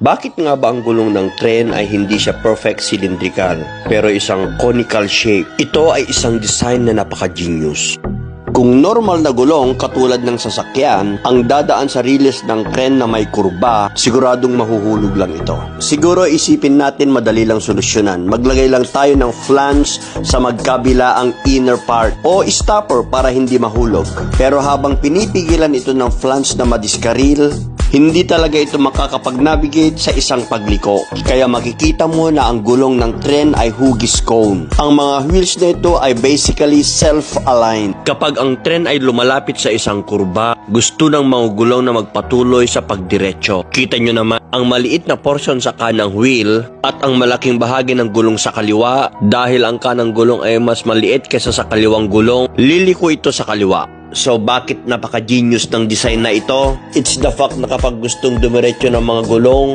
Bakit nga ba ang gulong ng tren ay hindi siya perfect cylindrical pero isang conical shape? Ito ay isang design na napaka-genius. Kung normal na gulong katulad ng sasakyan ang dadaan sa riles ng tren na may kurba, siguradong mahuhulog lang ito. Siguro isipin natin madali lang solusyonan. Maglagay lang tayo ng flange sa magkabilaang inner part o stopper para hindi mahulog. Pero habang pinipigilan ito ng flange na madiskaril, hindi talaga ito makakapag-navigate sa isang pagliko. Kaya makikita mo na ang gulong ng tren ay hugis cone. Ang mga wheels na ito ay basically self-aligned. Kapag ang tren ay lumalapit sa isang kurba, gusto ng mga gulong na magpatuloy sa pagdiretso. Kita nyo naman, ang maliit na portion sa kanang wheel at ang malaking bahagi ng gulong sa kaliwa, dahil ang kanang gulong ay mas maliit kaysa sa kaliwang gulong, liliko ito sa kaliwa. So bakit napaka-genius ng design na ito? It's the fact na kapag gustong dumiretso ng mga gulong,